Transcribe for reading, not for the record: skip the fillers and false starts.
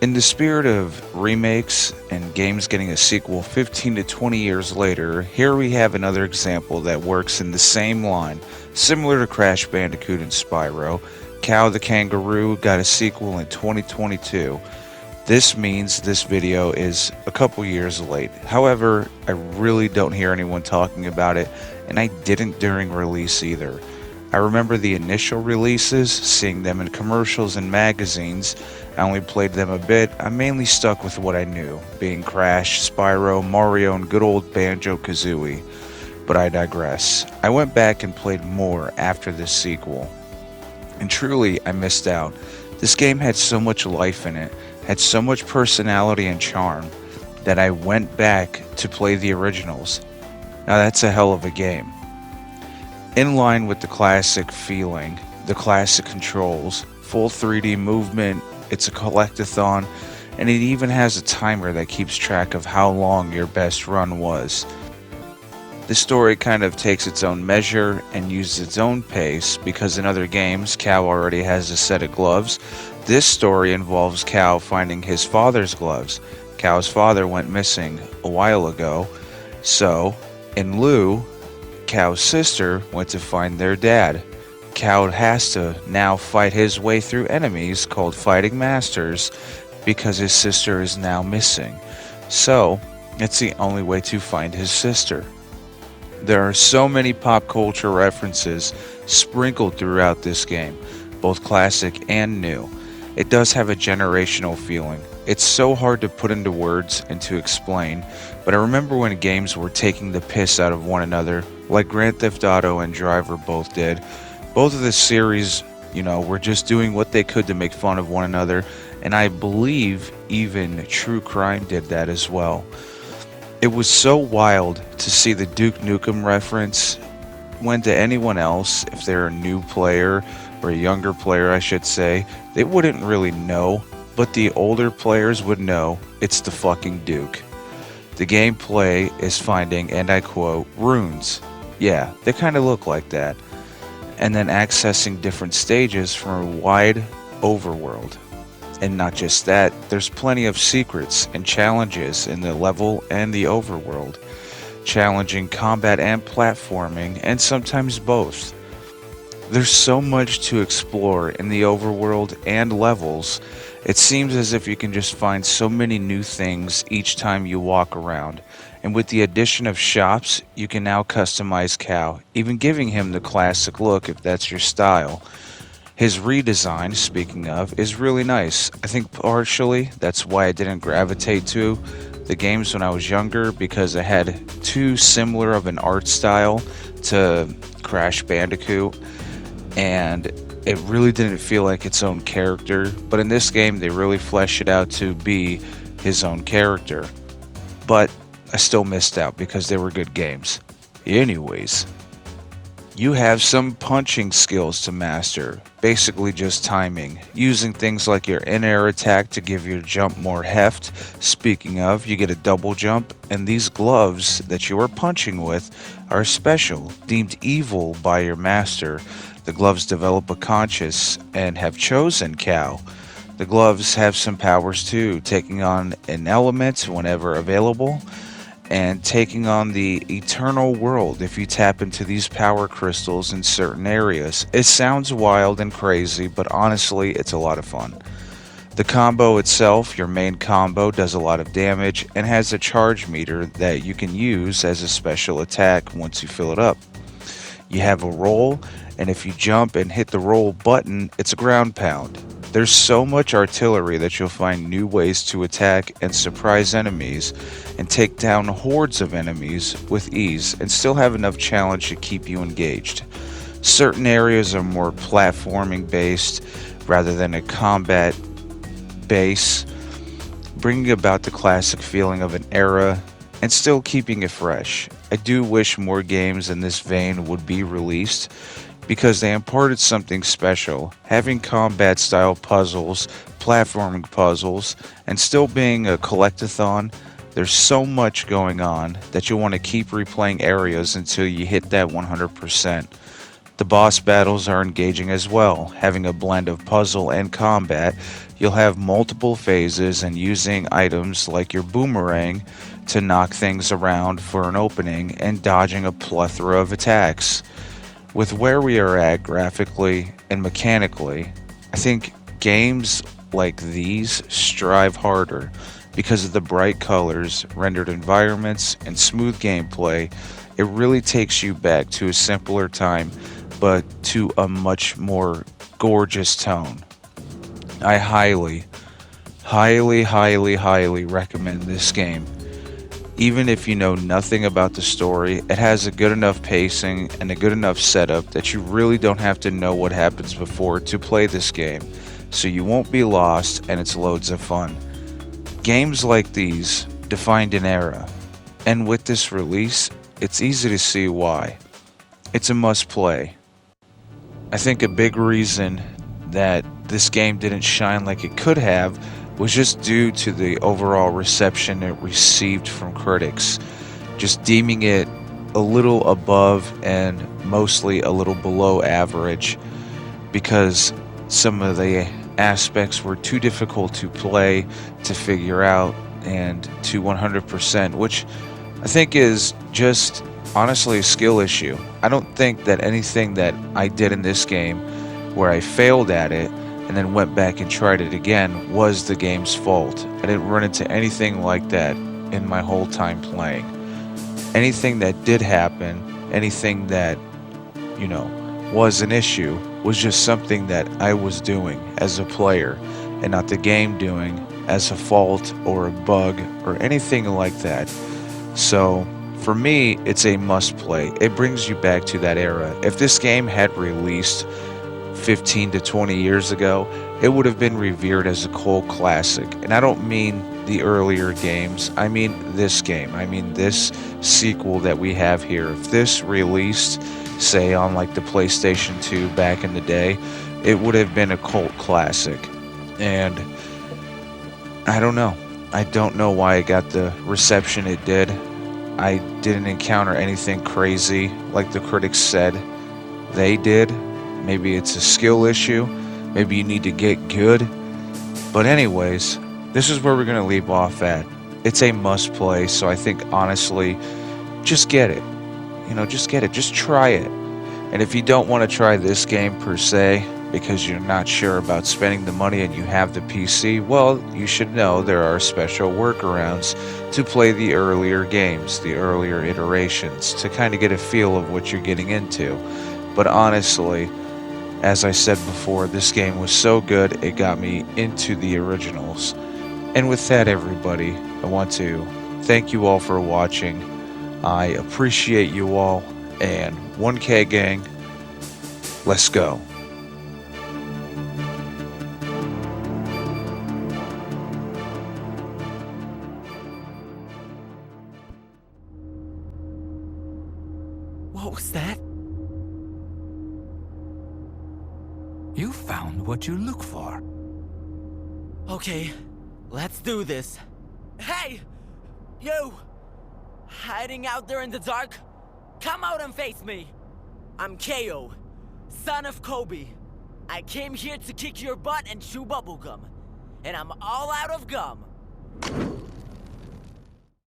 In the spirit of remakes and games getting a sequel 15 to 20 years later, here we have another example that works in the same line. Similar to Crash Bandicoot and Spyro, Kao the Kangaroo got a sequel in 2022. This means this video is a couple years late. However, I really don't hear anyone talking about it, and I didn't during release either. I remember the initial releases, seeing them in commercials and magazines. I only played them a bit. I'm mainly stuck with what I knew, being Crash, Spyro, Mario, and good old Banjo-Kazooie. But I digress. I went back and played more after this sequel. And truly, I missed out. This game had so much life in it, had so much personality and charm, that I went back to play the originals. Now that's a hell of a game. In line with the classic feeling, the classic controls, full 3D movement, it's a Collect-A-Thon, and it even has a timer that keeps track of how long your best run was. The story kind of takes its own measure and uses its own pace because in other games, Kao already has a set of gloves. This story involves Kao finding his father's gloves. Kao's father went missing a while ago, so in lieu, Kao's sister went to find their dad. Kao has to now fight his way through enemies called fighting masters because his sister is now missing. So, it's the only way to find his sister. There are so many pop culture references sprinkled throughout this game, both classic and new. It does have a generational feeling. It's so hard to put into words and to explain, but I remember when games were taking the piss out of one another, like Grand Theft Auto and Driver both did. Both of the series, were just doing what they could to make fun of one another, and I believe even True Crime did that as well. It was so wild to see the Duke Nukem reference when to anyone else, if they're a new player, or a younger player I should say, they wouldn't really know, but the older players would know it's the fucking Duke. The gameplay is finding, and I quote, runes. Yeah, they kind of look like that. And then accessing different stages from a wide overworld. And not just that, there's plenty of secrets and challenges in the level and the overworld. Challenging combat and platforming, and sometimes both. There's so much to explore in the overworld and levels. It seems as if you can just find so many new things each time you walk around. And with the addition of shops, you can now customize Kao, even giving him the classic look if that's your style. His redesign, speaking of, is really nice. I think partially that's why I didn't gravitate to the games when I was younger, because it had too similar of an art style to Crash Bandicoot, and it really didn't feel like its own character. But in this game, they really flesh it out to be his own character. But I still missed out because they were good games. Anyways, you have some punching skills to master, basically just timing, using things like your in-air attack to give your jump more heft. Speaking of, you get a double jump, and these gloves that you are punching with are special, deemed evil by your master. The gloves develop a conscience and have chosen Kao. The gloves have some powers too, taking on an element whenever available, and taking on the eternal world if you tap into these power crystals in certain areas. It sounds wild and crazy, but honestly, it's a lot of fun. The combo itself, your main combo, does a lot of damage and has a charge meter that you can use as a special attack once you fill it up. You have a roll, and if you jump and hit the roll button, it's a ground pound. There's so much artillery that you'll find new ways to attack and surprise enemies and take down hordes of enemies with ease and still have enough challenge to keep you engaged. Certain areas are more platforming based rather than a combat base, bringing about the classic feeling of an era and still keeping it fresh. I do wish more games in this vein would be released, because they imparted something special, having combat style puzzles, platforming puzzles, and still being a Collect-A-Thon. There's so much going on that you'll want to keep replaying areas until you hit that 100%. The boss battles are engaging as well, having a blend of puzzle and combat. You'll have multiple phases and using items like your boomerang to knock things around for an opening and dodging a plethora of attacks. With where we are at graphically and mechanically, I think games like these strive harder because of the bright colors, rendered environments, and smooth gameplay. It really takes you back to a simpler time, but to a much more gorgeous tone. I highly recommend this game. Even if you know nothing about the story, it has a good enough pacing and a good enough setup that you really don't have to know what happens before to play this game, so you won't be lost and it's loads of fun. Games like these defined an era, and with this release, it's easy to see why. It's a must play. I think a big reason that this game didn't shine like it could have was just due to the overall reception it received from critics, just deeming it a little above and mostly a little below average because some of the aspects were too difficult to play, to figure out, and to 100%, which I think is just honestly a skill issue. I don't think that anything that I did in this game where I failed at it and then went back and tried it again was the game's fault. I didn't run into anything like that in my whole time playing. Anything that did happen, anything that, was an issue, was just something that I was doing as a player and not the game doing as a fault or a bug or anything like that. So for me, it's a must play. It brings you back to that era. If this game had released 15 to 20 years ago, it would have been revered as a cult classic. And I don't mean the earlier games, I mean this game. I mean this sequel that we have here. If this released, say, on like the PlayStation 2 back in the day, it would have been a cult classic. And I don't know. I don't know why it got the reception it did. I didn't encounter anything crazy like the critics said they did. Maybe it's a skill issue. Maybe you need to get good. But anyways, this is where we're going to leave off at. It's a must play, so I think honestly, just get it. Just get it. Just try it. And if you don't want to try this game per se, because you're not sure about spending the money and you have the PC, well, you should know there are special workarounds to play the earlier games, the earlier iterations, to kind of get a feel of what you're getting into. But honestly, as I said before, this game was so good, it got me into the originals. And with that, everybody, I want to thank you all for watching. I appreciate you all, and 1K gang, let's go. What was that? You found what you look for. Okay, let's do this. Hey! You! Hiding out there in the dark? Come out and face me! I'm Kao, son of Kobe. I came here to kick your butt and chew bubblegum. And I'm all out of gum.